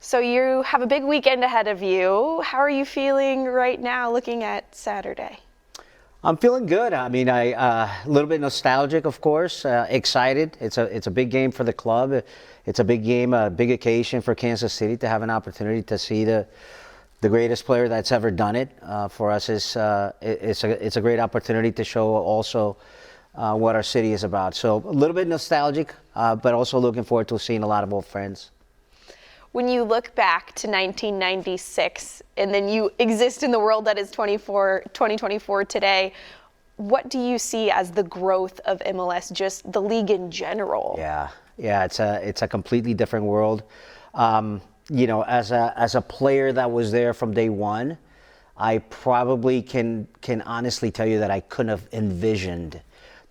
So you have a big weekend ahead of you. How are you feeling right now looking at Saturday? I'm feeling good. I mean, a little bit nostalgic, of course, excited. It's a big game for the club. It's a big game, a big occasion for Kansas City to have an opportunity to see the greatest player that's ever done it. For us, it's a great opportunity to show also what our city is about. So a little bit nostalgic, but also looking forward to seeing a lot of old friends. When you look back to 1996 and then you exist in the world that is 2024 today, what do you see as the growth of MLS, just the league in general? Yeah, it's a completely different world. You know, as a player that was there from day one, I probably can honestly tell you that I couldn't have envisioned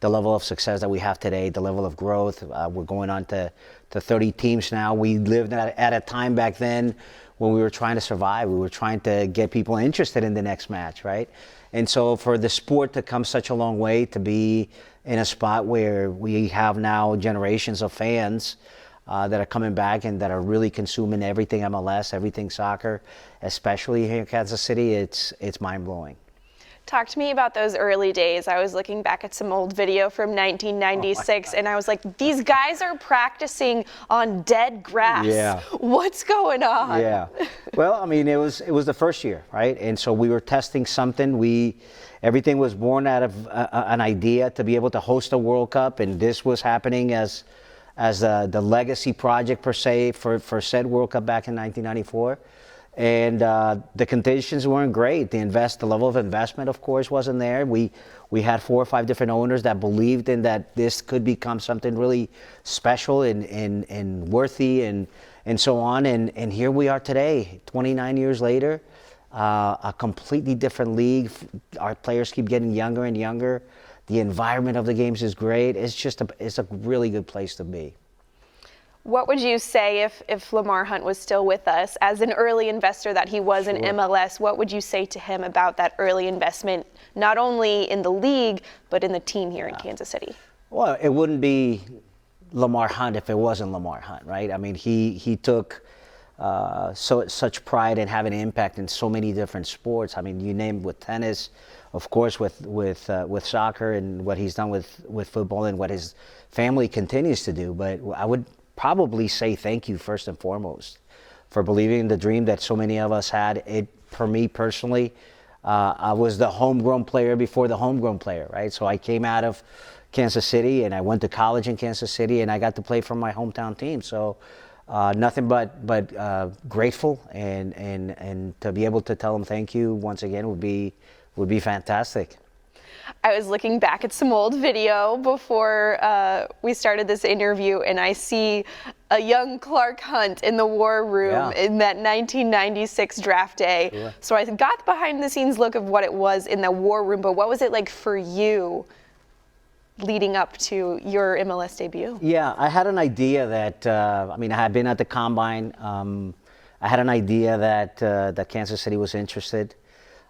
the level of success that we have today, the level of growth. We're going on to 30 teams now. We lived at a time back then when we were trying to survive. We were trying to get people interested in the next match, right? And so for the sport to come such a long way, to be in a spot where we have now generations of fans that are coming back and that are really consuming everything MLS, everything soccer, especially here in Kansas City, it's mind-blowing. Talk to me about those early days. I was looking back at some old video from 1996, and I was like, these guys are practicing on dead grass. Yeah. What's going on? Yeah. Well, I mean, it was the first year, right? And so we were testing something. Everything was born out of an idea to be able to host a World Cup, and this was happening as the legacy project per se for said World Cup back in 1994. And the conditions weren't great. The level of investment, of course, wasn't there. We had 4 or 5 different owners that believed in that this could become something really special and worthy and so on. And here we are today, 29 years later, a completely different league. Our players keep getting younger and younger. The environment of the games is great. It's a really good place to be. What would you say if Lamar Hunt was still with us, as an early investor that he was in MLS, what would you say to him about that early investment, not only in the league, but in the team here in Kansas City? Well, it wouldn't be Lamar Hunt if it wasn't Lamar Hunt, right? I mean, he took such pride in having an impact in so many different sports. I mean, you name with tennis, of course, with soccer and what he's done with football and what his family continues to do. But I would probably say thank you first and foremost for believing in the dream that so many of us had. For me personally, I was the homegrown player before the homegrown player, right? So I came out of Kansas City and I went to college in Kansas City and I got to play for my hometown team. So nothing but grateful and to be able to tell them thank you once again would be fantastic. I was looking back at some old video before we started this interview, and I see a young Clark Hunt in the war room in that 1996 draft day. Sure. So I got the behind-the-scenes look of what it was in the war room, but what was it like for you leading up to your MLS debut? Yeah, I had an idea that, I had been at the Combine. I had an idea that Kansas City was interested.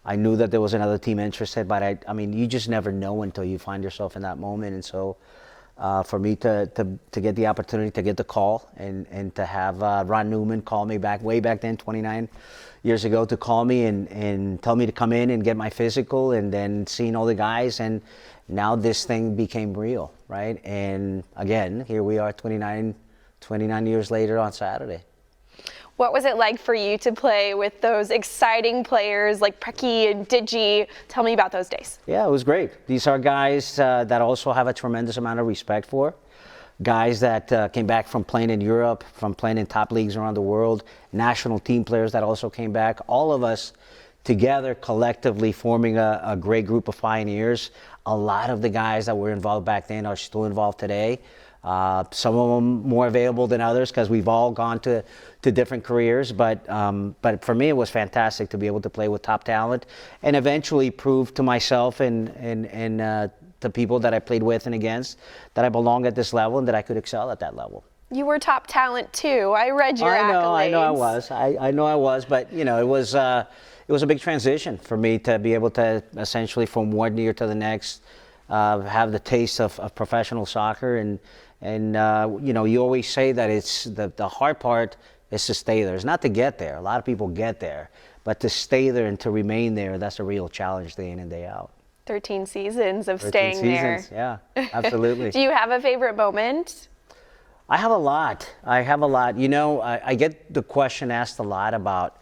I knew that there was another team interested, but I mean, you just never know until you find yourself in that moment. And so for me to get the opportunity to get the call and to have Ron Newman call me way back then, 29 years ago, to call me and tell me to come in and get my physical, and then seeing all the guys, and now this thing became real, right? And again, here we are 29 years later on Saturday. What was it like for you to play with those exciting players like Preki and Digi? Tell me about those days. Yeah, it was great. These are guys that also have a tremendous amount of respect for. Guys that came back from playing in Europe, from playing in top leagues around the world, national team players that also came back. All of us together collectively forming a great group of pioneers. A lot of the guys that were involved back then are still involved today. Some of them more available than others because we've all gone to different careers. But for me, it was fantastic to be able to play with top talent and eventually prove to myself and the people that I played with and against that I belong at this level and that I could excel at that level. You were top talent too. I read your accolades. I know I was. I know I was. But you know, it was a big transition for me to be able to essentially from one year to the next have the taste of professional soccer and you know, you always say that it's the hard part is to stay there. It's not to get there. A lot of people get there, but to stay there and to remain there, that's a real challenge day in and day out. 13 seasons of 13 staying seasons, there. yeah, absolutely. Do you have a favorite moment? I have a lot. You know, I get the question asked a lot about,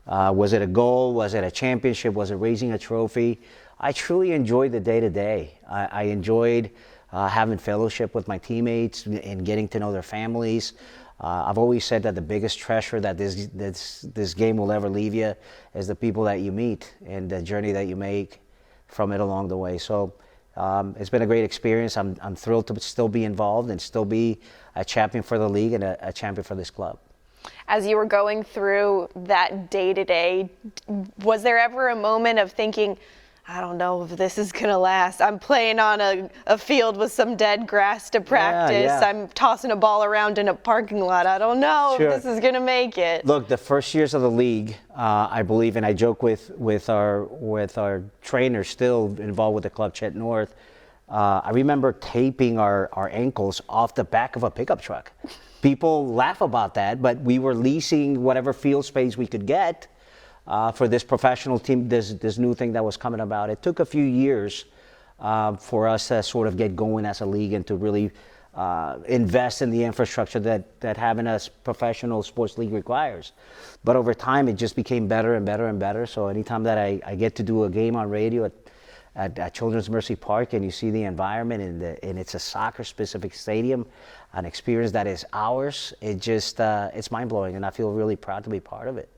was it a goal? Was it a championship? Was it raising a trophy? I truly enjoyed the day-to-day. I enjoyed having fellowship with my teammates and getting to know their families. I've always said that the biggest treasure that this game will ever leave you is the people that you meet and the journey that you make from it along the way. So it's been a great experience. I'm thrilled to still be involved and still be a champion for the league and a champion for this club. As you were going through that day-to-day, was there ever a moment of thinking, I don't know if this is going to last. I'm playing on a field with some dead grass to practice. Yeah. I'm tossing a ball around in a parking lot. I don't know Sure. if this is going to make it. Look, the first years of the league, I believe, and I joke with our trainer still involved with the club, Chet North. I remember taping our ankles off the back of a pickup truck. People laugh about that, but we were leasing whatever field space we could get for this professional team, this new thing that was coming about. It took a few years for us to sort of get going as a league and to really invest in the infrastructure that having a professional sports league requires. But over time, it just became better and better and better. So anytime that I get to do a game on radio at Children's Mercy Park and you see the environment and it's a soccer-specific stadium, an experience that is ours, it's mind-blowing, and I feel really proud to be part of it.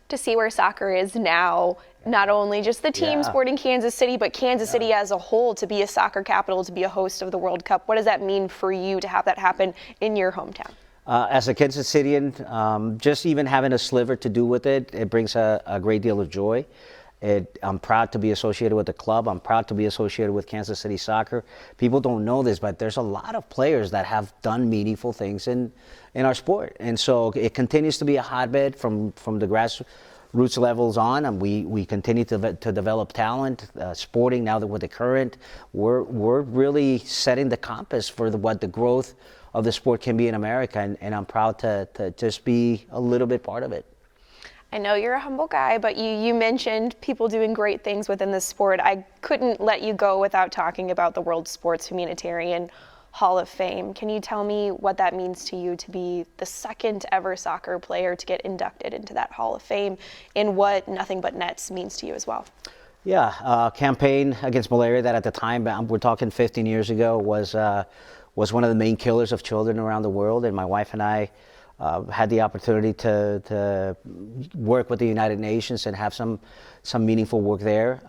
To see where soccer is now, not only just the team sporting Kansas City, but Kansas City as a whole, to be a soccer capital, to be a host of the World Cup. What does that mean for you to have that happen in your hometown? As a Kansas Citian, just even having a sliver to do with it, it brings a great deal of joy. I'm proud to be associated with the club. I'm proud to be associated with Kansas City Soccer. People don't know this, but there's a lot of players that have done meaningful things in our sport. And so it continues to be a hotbed from the grassroots levels on, and we continue to develop talent. Sporting, now that with the current, we're really setting the compass for what the growth of the sport can be in America, and I'm proud to just be a little bit part of it. I know you're a humble guy, but you mentioned people doing great things within the sport. I couldn't let you go without talking about the World Sports Humanitarian Hall of Fame. Can you tell me what that means to you to be the second ever soccer player to get inducted into that Hall of Fame, and what Nothing But Nets means to you as well? Yeah, campaign against malaria that at the time, we're talking 15 years ago, was one of the main killers of children around the world, and my wife and I had the opportunity to work with the United Nations and have some meaningful work there.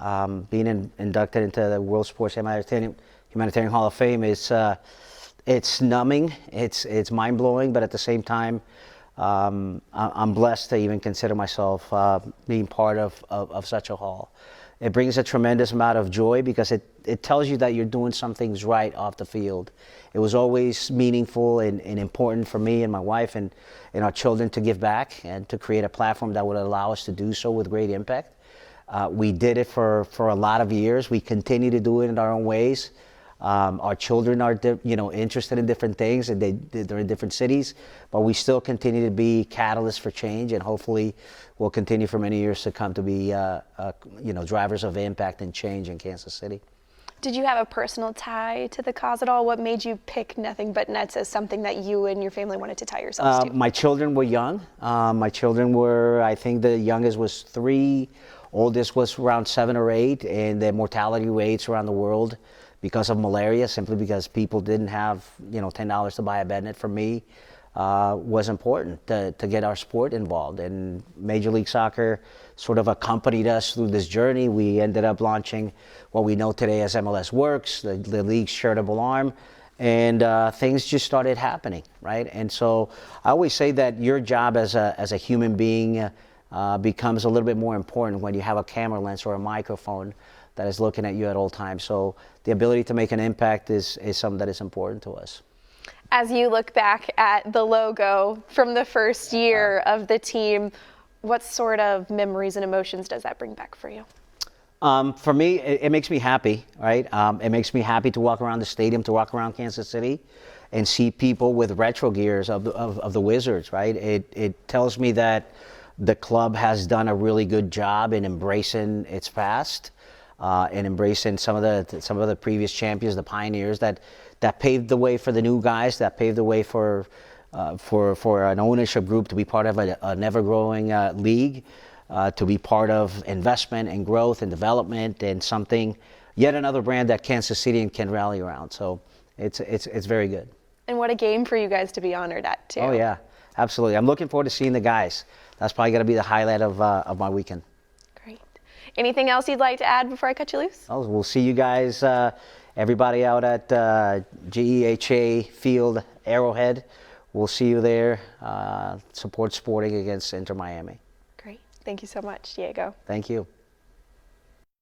Being inducted into the World Sports Humanitarian Hall of Fame is it's numbing, it's mind-blowing, but at the same time, I'm blessed to even consider myself being part of such a hall. It brings a tremendous amount of joy because it tells you that you're doing some things right off the field. It was always meaningful and important for me and my wife and our children to give back and to create a platform that would allow us to do so with great impact. We did it for a lot of years. We continue to do it in our own ways. Our children are interested in different things, and they're in different cities, but we still continue to be catalysts for change, and hopefully we'll continue for many years to come to be drivers of impact and change in Kansas City. Did you have a personal tie to the cause at all? What made you pick Nothing But Nets as something that you and your family wanted to tie yourselves to? My children were young. My children were, I think the youngest was 3, oldest was around 7 or 8, and the mortality rates around the world because of malaria, simply because people didn't have $10 to buy a bed net, for me, was important to get our sport involved. And Major League Soccer sort of accompanied us through this journey. We ended up launching what we know today as MLS Works, the league's charitable arm, and things just started happening, right? And so I always say that your job as a human being becomes a little bit more important when you have a camera lens or a microphone that is looking at you at all times. So the ability to make an impact is something that is important to us. As you look back at the logo from the first year of the team, what sort of memories and emotions does that bring back for you? For me, it makes me happy, right? It makes me happy to walk around the stadium, to walk around Kansas City, and see people with retro gears of the Wizards, right? It tells me that the club has done a really good job in embracing its past, and embracing some of the previous champions, the pioneers that paved the way for the new guys, that paved the way for an ownership group to be part of an ever-growing league, to be part of investment and growth and development, and something, yet another brand that Kansas City can rally around. So it's very good. And what a game for you guys to be honored at, too. Oh, yeah, absolutely. I'm looking forward to seeing the guys. That's probably going to be the highlight of my weekend. Great. Anything else you'd like to add before I cut you loose? Oh, we'll see you guys, everybody out at GEHA Field, Arrowhead. We'll see you there. Support Sporting against Inter Miami. Great. Thank you so much, Diego. Thank you.